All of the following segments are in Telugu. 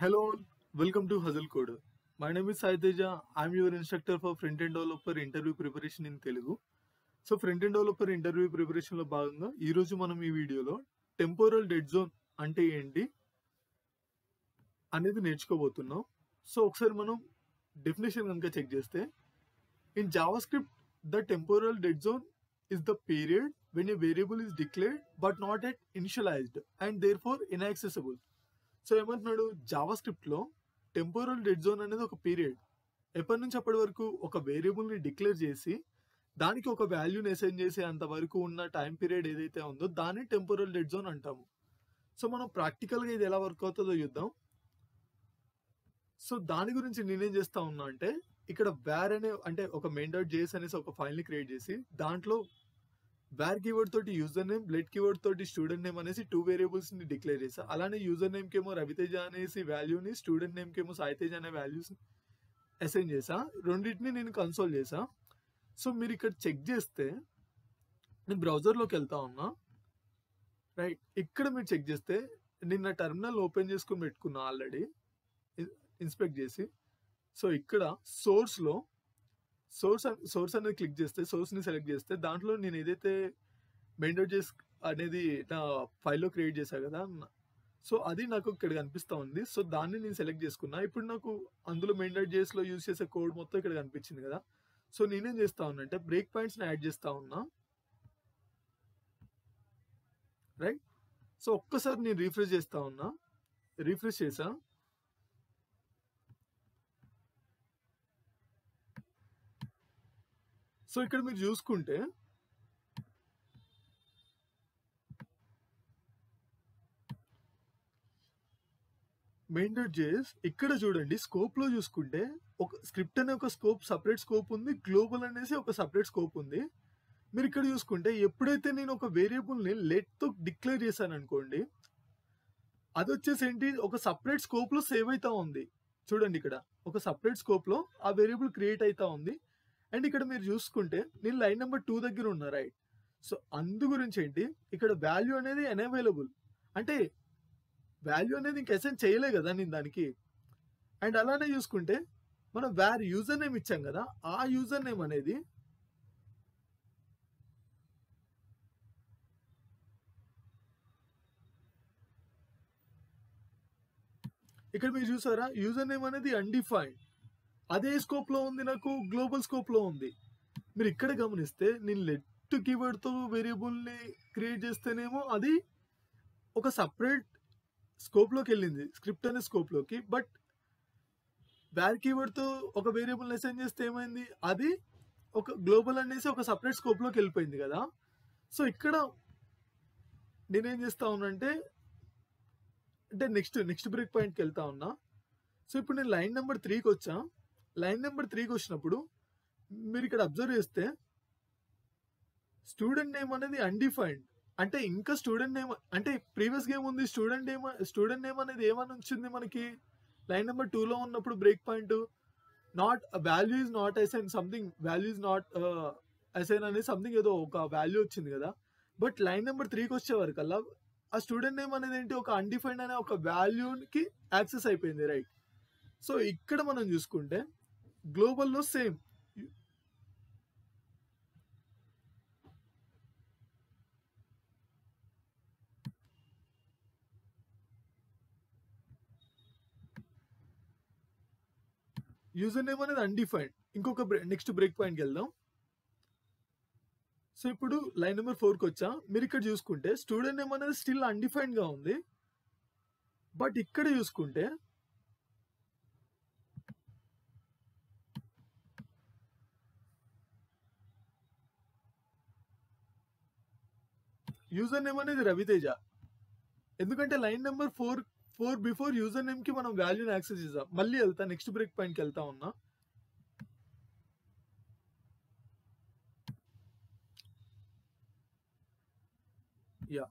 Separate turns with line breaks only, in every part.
Hello, all. Welcome to Hustle Code. My name is Sai Teja. I'm your instructor for front-end developer interview preparation in Telugu. So front end developer interview ప్రిపరేషన్లో భాగంగా ఈరోజు మనం ఈ వీడియోలో టెంపోరల్ డెడ్ జోన్ అంటే ఏంటి అనేది నేర్చుకోబోతున్నాం. సో ఒకసారి మనం డెఫినేషన్ కనుక చెక్ చేస్తే, in Java script the temporal dead zone is the period when a variable is declared but not yet initialized and therefore inaccessible. So ఏమంటున్నాడు, జావా స్క్రిప్ట్లో టెంపోరల్ డెడ్ జోన్ అనేది ఒక పీరియడ్. ఎప్పటి నుంచి అప్పటి వరకు ఒక వేరియబుల్ని డిక్లేర్ చేసి దానికి ఒక వాల్యూని అసైన్ చేసే అంత వరకు ఉన్న టైం పీరియడ్ ఏదైతే ఉందో దాన్ని టెంపోరల్ డెడ్ జోన్ అంటాము. సో మనం ప్రాక్టికల్గా ఇది ఎలా వర్క్ అవుతుందో చూద్దాం. సో దాని గురించి నేనేం చేస్తా ఉన్నా అంటే, ఇక్కడ వేర్ అనే అంటే ఒక మెయిన్ డాట్ జేఎస్ అనేసి ఒక ఫైల్ని క్రియేట్ చేసి దాంట్లో వేర్ కీవర్డ్ తోటి యూజర్ నేమ్, లెట్ కీవర్డ్ తోటి స్టూడెంట్ నేమ్ అనేసి 2 వేరియబుల్స్ ని డిక్లేర్ చేసా. అలానే యూజర్ నేమ్ కేమో రవితేజ అనేసి వాల్యూని, స్టూడెంట్ నేమ్ కేమో సాయితేజ అనే వాల్యూస్ అసైన్ చేసా. రెండింటిని నేను కన్సోల్ చేసా. సో మీరు ఇక్కడ చెక్ చేస్తే, నేను బ్రౌజర్లోకి వెళ్తా ఉన్నా, రైట్. ఇక్కడ మీరు చెక్ చేస్తే నిన్న టెర్మినల్ ఓపెన్ చేసుకుని పెట్టుకున్నా ఆల్రెడీ ఇన్స్పెక్ట్ చేసి. సో ఇక్కడ సోర్స్ అనేది క్లిక్ చేస్తే, సోర్స్ని సెలెక్ట్ చేస్తే దాంట్లో నేను ఏదైతే మెయిన్.js అనేది నా ఫైల్లో క్రియేట్ చేశా కదా, సో అది నాకు ఇక్కడ కనిపిస్తూ ఉంది. సో దాన్ని నేను సెలెక్ట్ చేసుకున్నా. ఇప్పుడు నాకు అందులో మెయిన్.jsలో యూజ్ చేసే కోడ్ మొత్తం ఇక్కడ కనిపించింది కదా. సో నేనేం చేస్తా ఉన్నా అంటే బ్రేక్ పాయింట్స్ని యాడ్ చేస్తా ఉన్నా, రైట్. సో ఒక్కసారి నేను రీఫ్రెష్ చేస్తా ఉన్నా, రీఫ్రెష్ చేసా. సో ఇక్కడ మీరు చూసుకుంటే మెయిన్.js ఇక్కడ చూడండి, స్కోప్లో చూసుకుంటే ఒక స్క్రిప్ట్ అనే ఒక స్కోప్, సపరేట్ స్కోప్ ఉంది, గ్లోబల్ అనేసి ఒక సపరేట్ స్కోప్ ఉంది. మీరు ఇక్కడ చూసుకుంటే ఎప్పుడైతే నేను ఒక వేరియబుల్ని లెట్తో డిక్లేర్ చేశాను అనుకోండి, అది వచ్చేసి ఏంటి, ఒక సపరేట్ స్కోప్లో సేవ్ అవుతా ఉంది. చూడండి ఇక్కడ ఒక సపరేట్ స్కోప్లో ఆ వేరియబుల్ క్రియేట్ అవుతా ఉంది. అండ్ ఇక్కడ మీరు చూసుకుంటే నేను లైన్ నెంబర్ 2 దగ్గర ఉన్నా, రైట్. సో అందు గురించి ఏంటి, ఇక్కడ వాల్యూ అనేది అన్అవైలబుల్, అంటే వాల్యూ అనేది ఇంక అసైన్ చేయలే కదా నేను దానికి. అండ్ అలానే చూసుకుంటే మనం వేర్ యూజర్ నేమ్ ఇచ్చాం కదా, ఆ యూజర్ నేమ్ అనేది ఇక్కడ మీరు చూసారా, యూజర్ నేమ్ అనేది అన్డిఫైన్డ్. అదే స్కోప్లో ఉంది, నాకు గ్లోబల్ స్కోప్లో ఉంది. మీరు ఇక్కడ గమనిస్తే నేను లెట్ కీవర్డ్తో వేరియబుల్ని క్రియేట్ చేస్తేనేమో అది ఒక సపరేట్ స్కోప్లోకి వెళ్ళింది, స్క్రిప్ట్ అనే స్కోప్లోకి. బట్ వేర్ కీవర్డ్తో ఒక వేరియబుల్ని అసైన్ చేస్తే ఏమైంది, అది ఒక గ్లోబల్ అనేసి ఒక సపరేట్ స్కోప్లోకి వెళ్ళిపోయింది కదా. సో ఇక్కడ నేనేం చేస్తా ఉన్నానంటే, నెక్స్ట్ బ్రేక్ పాయింట్కి వెళ్తా ఉన్నా. సో ఇప్పుడు నేను లైన్ నెంబర్ 3కి వచ్చా. లైన్ నెంబర్ 3కి వచ్చినప్పుడు మీరు ఇక్కడ అబ్జర్వ్ చేస్తే స్టూడెంట్ నేమ్ అనేది అన్డిఫైన్డ్, అంటే ఇంకా స్టూడెంట్ నేమ్ అంటే ప్రీవియస్ గేమ్ ఉంది, స్టూడెంట్ నేమ్ అనేది ఏమని వచ్చింది మనకి లైన్ నెంబర్ 2లో ఉన్నప్పుడు break point, not value is not assign something, value is not assign అనేది సంథింగ్ ఏదో ఒక వాల్యూ వచ్చింది కదా. బట్ లైన్ నెంబర్ 3కి వచ్చేవరకల్లా ఆ స్టూడెంట్ నేమ్ అనేది ఏంటి, ఒక అన్డిఫైన్డ్ అనే ఒక వాల్యూకి యాక్సెస్ అయిపోయింది, రైట్. సో ఇక్కడ మనం చూసుకుంటే గ్లోబల్లో సేమ్ యూజర్ నేమ్ అనేది అన్డిఫైన్డ్. ఇంకొక నెక్స్ట్ బ్రేక్ పాయింట్కి వెళ్దాం. సో ఇప్పుడు లైన్ నెంబర్ 4కి వచ్చా. మీరు ఇక్కడ చూసుకుంటే స్టూడెంట్ నేమ్ అనేది స్టిల్ అన్డిఫైన్డ్గా ఉంది. బట్ ఇక్కడ చూసుకుంటే యూజర్ నేమ్ అనేది రవితేజ. ఎందుకంటే లైన్ నెంబర్ 4 బిఫోర్ యూజర్ నేమ్కి మనం వాల్యూని యాక్సెస్ చేసాం. మళ్ళీ వెళ్తా, నెక్స్ట్ బ్రేక్ పాయింట్కి వెళ్తా ఉన్నా. యా,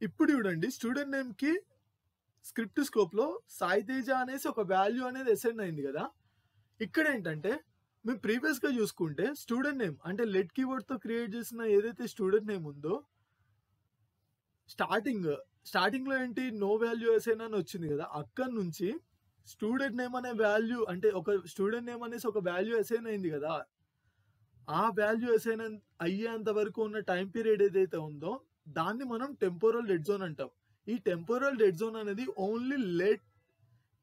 ఇప్పుడు చూడండి, స్టూడెంట్ నేమ్కి స్క్రిప్ట్ స్కోప్లో సాయితేజ అనేసి ఒక వాల్యూ అనేది అసైన్ అయింది కదా. ఇక్కడ ఏంటంటే మేము ప్రీవియస్గా చూసుకుంటే స్టూడెంట్ నేమ్ అంటే లెట్ కీవర్డ్తో క్రియేట్ చేసిన ఏదైతే స్టూడెంట్ నేమ్ ఉందో, స్టార్టింగ్ స్టార్టింగ్లో ఏంటి నో వాల్యూ అసైన్ అని వచ్చింది కదా, అక్కడ నుంచి స్టూడెంట్ నేమ్ అనే వాల్యూ అంటే ఒక స్టూడెంట్ నేమ్ అనేసి ఒక వాల్యూ అసైన్ అయింది కదా, ఆ వాల్యూ అసైన్ అయ్యేంత వరకు ఉన్న టైం పీరియడ్ ఏదైతే ఉందో దాన్ని మనం టెంపోరల్ డెడ్ జోన్ అంటాం. ఈ టెంపోరల్ డెడ్ జోన్ అనేది ఓన్లీ లెట్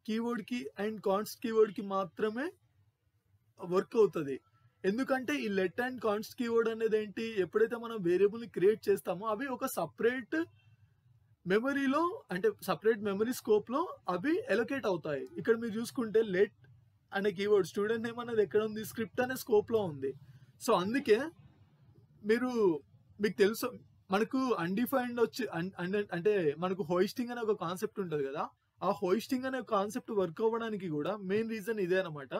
కీవర్డ్ కి అండ్ కాన్స్ట్ కీవర్డ్ కి మాత్రమే వర్క్ అవుతుంది. ఎందుకంటే ఈ లెట్ అండ్ కాన్స్ట్ కీవర్డ్ అనేది ఏంటి, ఎప్పుడైతే మనం వేరియబుల్ ని క్రియేట్ చేస్తామో అవి ఒక సపరేట్ మెమరీలో అంటే సపరేట్ మెమరీ స్కోప్ లో అవి ఎలొకేట్ అవుతాయి. ఇక్కడ మీరు చూసుకుంటే లెట్ అనే కీవర్డ్ స్టూడెంట్ నేమ్ అనేది ఎక్కడ ఉంది, స్క్రిప్ట్ అనే స్కోప్ లో ఉంది. సో అందుకే మీకు తెలుసు మనకు అన్డిఫైన్డ్ వచ్చి అంటే మనకు హోయిస్టింగ్ అనే ఒక కాన్సెప్ట్ ఉంటుంది కదా, ఆ హోయిస్టింగ్ అనే కాన్సెప్ట్ వర్క్ అవ్వడానికి కూడా మెయిన్ రీజన్ ఇదే అనమాట.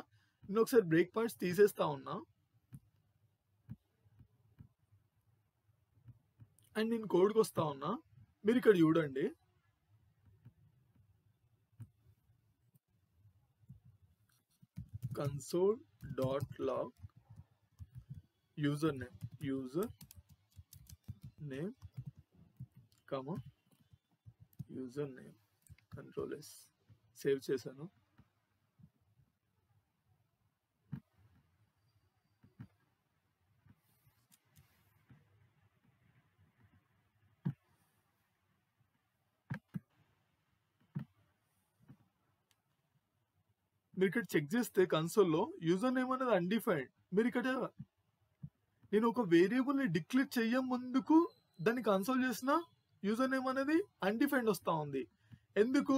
నేను ఒకసారి బ్రేక్ పాయింట్స్ తీసేస్తా ఉన్నా అండ్ నేను కోడ్కి వస్తా ఉన్నా. మీరు ఇక్కడ చూడండి, console.log user name comma user name control yes save చేశాను. మీరు ఇక్కడ చెక్ చేస్తే కన్సోల్లో యూజర్ నేమ్ అనేది అన్డిఫైన్డ్. మీరు ఇక్కడ నేను ఒక వేరియబుల్ ని డిక్లేర్ చెయ్య ముందుకు దాన్ని కన్సోల్ చేసిన యూజర్ నేమ్ అనేది అన్డిఫైన్డ్ వస్తా ఉంది. ఎందుకు?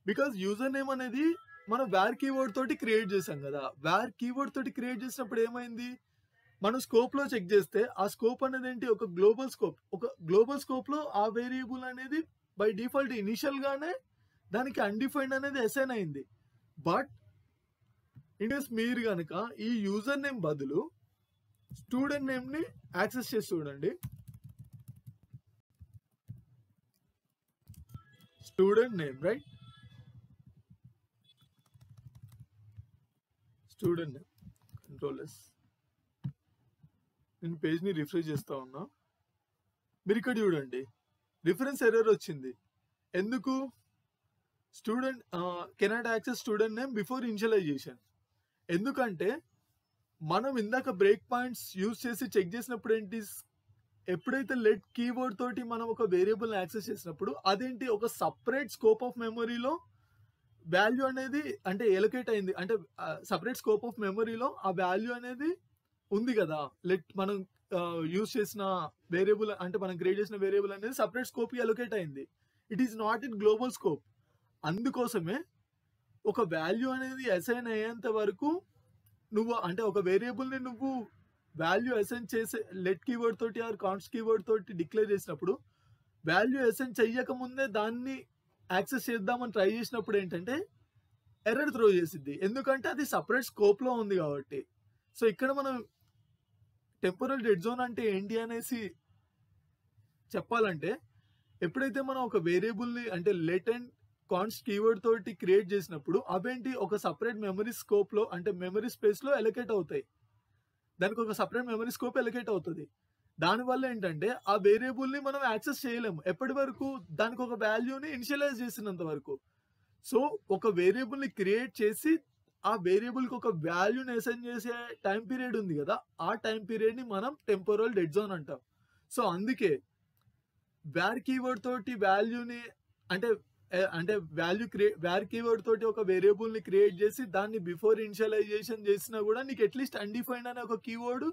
బికాజ్ యూజర్ నేమ్ అనేది మనం వేర్ కీవర్డ్ తోటి క్రియేట్ చేసాం కదా, వేర్ కీవర్డ్ తోటి క్రియేట్ చేసినప్పుడు ఏమైంది, మనం స్కోప్ లో చెక్ చేస్తే ఆ స్కోప్ అనేది ఏంటి, ఒక గ్లోబల్ స్కోప్. ఒక గ్లోబల్ స్కోప్ లో ఆ వేరియబుల్ అనేది బై డిఫాల్ట్ ఇనిషియల్ గానే దానికి అన్డిఫైన్డ్ అనేది అసైన్ అయింది. బట్ ఇంకేస్ మీరు కనుక ఈ యూజర్ నేమ్ బదులు స్టూడెంట్ నేమ్ ని యాక్సెస్ చేసి చూడండి, student name right, student name control S. నేను పేజ్ ని రిఫ్రెష్ చేస్తా ఉన్నా. మీరు ఇక్కడ చూడండి రిఫరెన్స్ ఎర్రర్ వచ్చింది. ఎందుకు? Student cannot access student name before initialization. ఎందుకంటే మనం ఇందాక బ్రేక్ పాయింట్స్ యూజ్ చేసి చెక్ చేసినప్పుడు ఏంటి, ఎప్పుడైతే లెట్ కీవర్డ్ తోటి మనం ఒక వేరియబుల్ యాక్సెస్ చేసినప్పుడు అదేంటి ఒక సపరేట్ స్కోప్ ఆఫ్ మెమరీలో వాల్యూ అనేది అంటే ఎలొకేట్ అయింది. అంటే సపరేట్ స్కోప్ ఆఫ్ మెమరీలో ఆ వాల్యూ అనేది ఉంది కదా, లెట్ మనం యూజ్ చేసిన వేరియబుల్ అంటే మనం క్రియేట్ చేసిన వేరియబుల్ అనేది సపరేట్ స్కోప్ కి ఎలొకేట్ అయింది. It is not in global scope. అందుకోసమే ఒక వాల్యూ అనేది అసైన్ అయ్యేంత వరకు నువ్వు అంటే ఒక వేరియబుల్ ని నువ్వు వాల్యూ అసైన్ చేసే లెట్ కీవర్డ్ తోటి ఆర్ కాన్స్ట్ కీవర్డ్ తోటి డిక్లేర్ చేసినప్పుడు వాల్యూ అసైన్ చెయ్యక ముందే దాన్ని యాక్సెస్ చేద్దామని ట్రై చేసినప్పుడు ఏంటంటే ఎర్రర్ త్రో చేసిద్ది. ఎందుకంటే అది సపరేట్ స్కోప్ లో ఉంది కాబట్టి. సో ఇక్కడ మనం టెంపోరల్ డెడ్ జోన్ అంటే ఏంటి అనేసి చెప్పాలంటే, ఎప్పుడైతే మనం ఒక వేరియబుల్ ని అంటే లెట్ అండ్ కాన్స్ట్ కీవర్డ్ తోటి క్రియేట్ చేసినప్పుడు అవేంటి ఒక సపరేట్ మెమరీ స్కోప్ లో అంటే మెమరీ స్పేస్ లో ఎలొకేట్ అవుతాయి. దానికి ఒక సపరేట్ మెమరీ స్కోప్ ఎలొకేట్ అవుతుంది. దానివల్ల ఏంటంటే ఆ వేరియబుల్ ని మనం యాక్సెస్ చేయలేము ఎప్పటి వరకు, దానికి ఒక వాల్యూని ఇనిషియలైజ్ చేసినంత వరకు. సో ఒక వేరియబుల్ ని క్రియేట్ చేసి ఆ వేరియబుల్ కి ఒక వాల్యూని అసైన్ చేసే టైం పీరియడ్ ఉంది కదా, ఆ టైం పీరియడ్ ని మనం టెంపోరల్ డెడ్ జోన్ అంటాం. సో అందుకే వేర్ కీవర్డ్ తోటి వాల్యూని అంటే వేర్ కీవర్డ్ తోటి ఒక వేరియబుల్ ని క్రియేట్ చేసి దాన్ని బిఫోర్ ఇనిషియలైజేషన్ చేసినా కూడా నీకు అట్లీస్ట్ అన్డిఫైన్డ్ అనే ఒక కీవర్డ్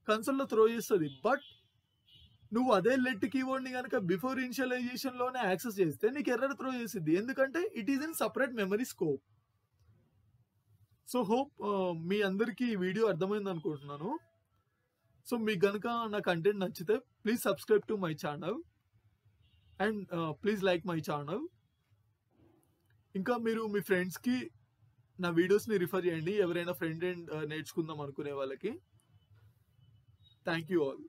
కన్సోల్ లో త్రో చేస్తుంది. బట్ నువ్వు అదే లెట్ కీవర్డ్ ని కనుక బిఫోర్ ఇనిషియలైజేషన్ లోనే యాక్సెస్ చేస్తే నీకు ఎర్రర్ త్రో చేసిద్ది. ఎందుకంటే it is in separate memory scope. So hope మీ అందరికీ ఈ వీడియో అర్థమైంది అనుకుంటున్నాను. సో మీకు గనక నా కంటెంట్ నచ్చితే please subscribe to my channel and please like my channel. ఇంకా మీరు మీ ఫ్రెండ్స్కి నా వీడియోస్ని రిఫర్ చేయండి, ఎవరైనా ఫ్రెండ్ అండ్ నేర్చుకుందాం అనుకునే వాళ్ళకి. Thank you all.